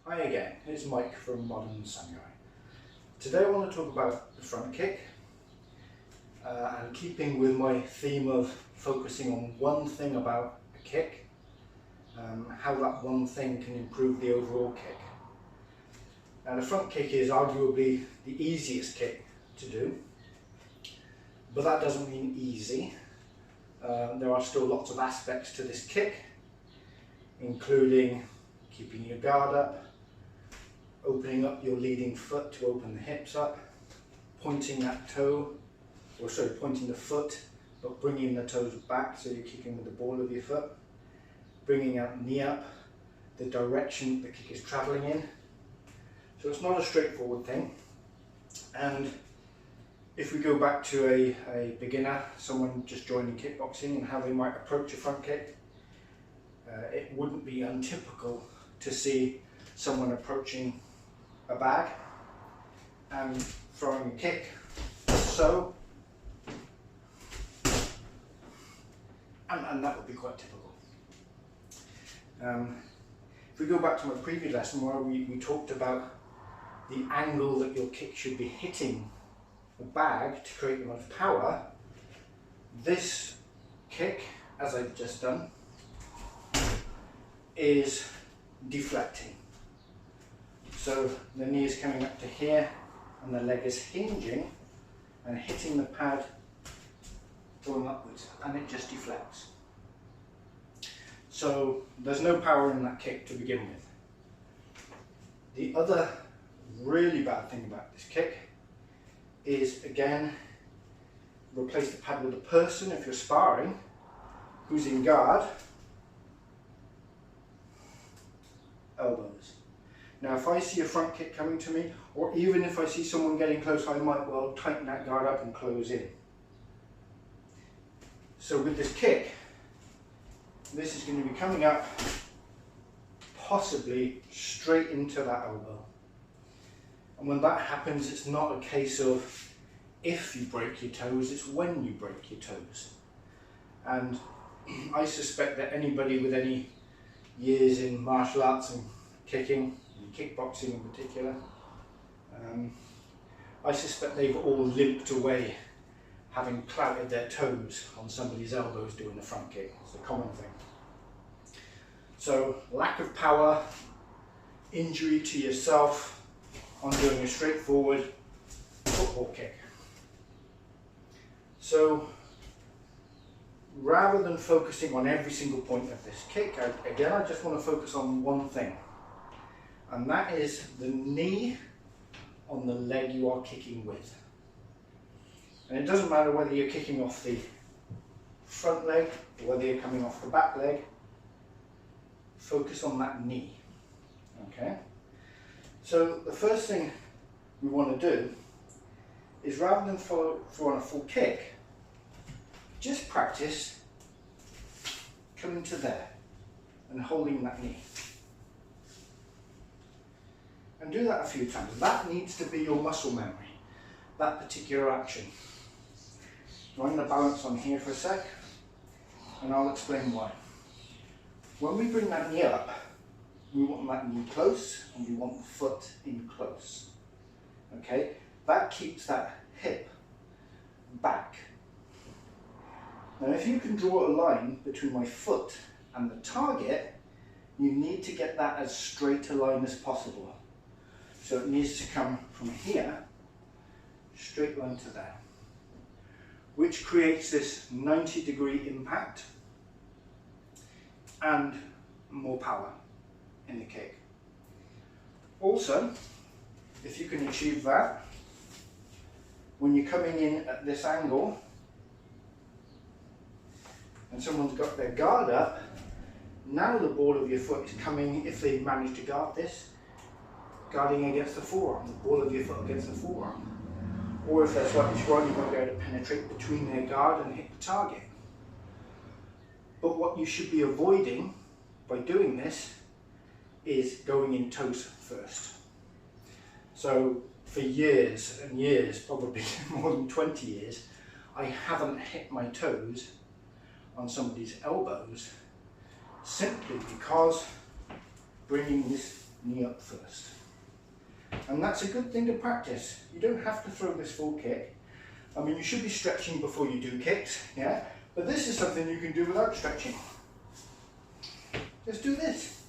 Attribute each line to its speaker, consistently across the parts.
Speaker 1: Hi again, it's Mike from Modern Samurai. Today I want to talk about the front kick and keeping with my theme of focusing on one thing about a kick, how that one thing can improve the overall kick. Now the front kick is arguably the easiest kick to do, but that doesn't mean easy. There are still lots of aspects to this kick, including keeping your guard up, opening up your leading foot to open the hips up, pointing that toe, pointing the foot, but bringing the toes back so you're kicking with the ball of your foot, bringing that knee up, the direction the kick is travelling in. So it's not a straightforward thing. And if we go back to a beginner, someone just joining kickboxing, and how they might approach a front kick, it wouldn't be untypical to see someone approaching a bag and throwing a kick, so, and that would be quite typical. If we go back to my previous lesson where we talked about the angle that your kick should be hitting the bag to create the most power, this kick, as I've just done, is deflecting. So the knee is coming up to here and the leg is hinging and hitting the pad going upwards, and it just deflects. So there's no power in that kick to begin with. The other really bad thing about this kick is, again, replace the pad with a person if you're sparring who's in guard. Elbows. Now if I see a front kick coming to me, or even if I see someone getting close, I might well tighten that guard up and close in. So with this kick, this is going to be coming up possibly straight into that elbow. And when that happens, it's not a case of if you break your toes, it's when you break your toes. And I suspect that anybody with any years in martial arts and kicking, and kickboxing in particular, I suspect they've all limped away having clouted their toes on somebody's elbows doing the front kick. It's a common thing. So lack of power, injury to yourself on doing a straightforward football kick. So rather than focusing on every single point of this kick, I just want to focus on one thing, and that is the knee on the leg you are kicking with. And it doesn't matter whether you're kicking off the front leg or whether you're coming off the back leg, focus on that knee. Okay? So the first thing we want to do is, rather than throwing a full kick, just practice coming to there and holding that knee. And do that a few times. That needs to be your muscle memory, that particular action. So I'm going to balance on here for a sec, and I'll explain why. When we bring that knee up, we want that knee close and we want the foot in close. Okay? That keeps that hip back. Now if you can draw a line between my foot and the target, you need to get that as straight a line as possible. So it needs to come from here, straight line to there, which creates this 90-degree impact and more power in the kick. Also, if you can achieve that, when you're coming in at this angle and someone's got their guard up, now the ball of your foot is coming, if they manage to guard this, guarding against the forearm, the ball of your foot against the forearm. Or if they're slightly strong, you won't be able to penetrate between their guard and hit the target. But what you should be avoiding by doing this is going in toes first. So for years and years, probably more than 20 years, I haven't hit my toes on somebody's elbows simply because bringing this knee up first. And that's a good thing to practice. You don't have to throw this full kick. I mean, you should be stretching before you do kicks, yeah? But this is something you can do without stretching. Just do this.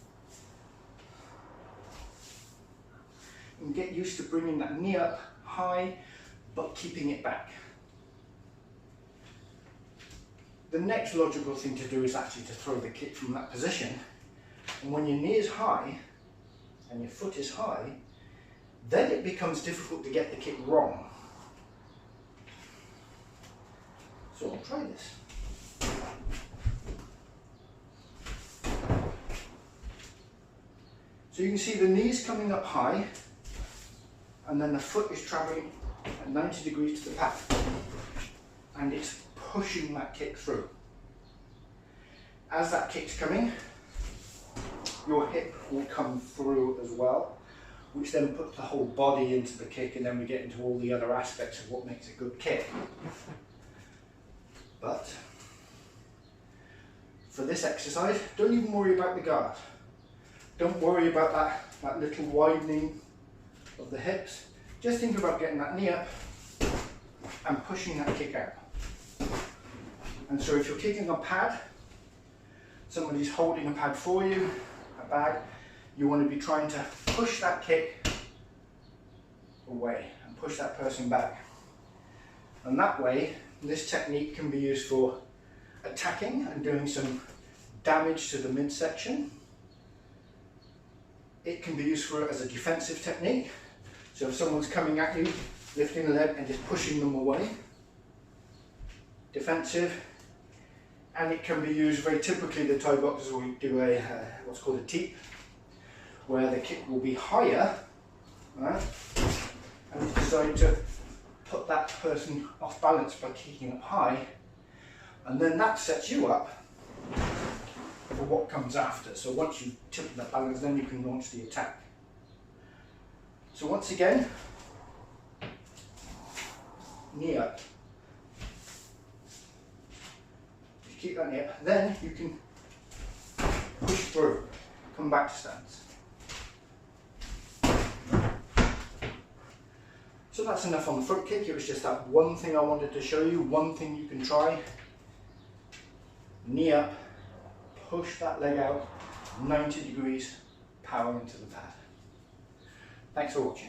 Speaker 1: And get used to bringing that knee up high, but keeping it back. The next logical thing to do is actually to throw the kick from that position. And when your knee is high, and your foot is high, then it becomes difficult to get the kick wrong. So I'll try this. So you can see the knees coming up high, and then the foot is travelling at 90 degrees to the pad. And it's pushing that kick through. As that kick's coming, your hip will come through as well, which then puts the whole body into the kick, and then we get into all the other aspects of what makes a good kick. But for this exercise, don't even worry about the guard. Don't worry about that little widening of the hips. Just think about getting that knee up and pushing that kick out. And so if you're kicking a pad, somebody's holding a pad for you, a bag, you want to be trying to push that kick away and push that person back. And that way, this technique can be used for attacking and doing some damage to the midsection. It can be used for as a defensive technique. So if someone's coming at you, lifting a leg and just pushing them away. Defensive. And it can be used very typically, the Thai boxers will do a what's called a teep, where the kick will be higher, right? And you decide to put that person off balance by kicking up high, and then that sets you up for what comes after. So once you tip that balance, then you can launch the attack. So once again, knee up. Just keep that knee up. Then you can push through, come back to stance. So that's enough on the front kick. It was just that one thing I wanted to show you, one thing you can try. Knee up, push that leg out, 90 degrees, power into the pad. Thanks for watching.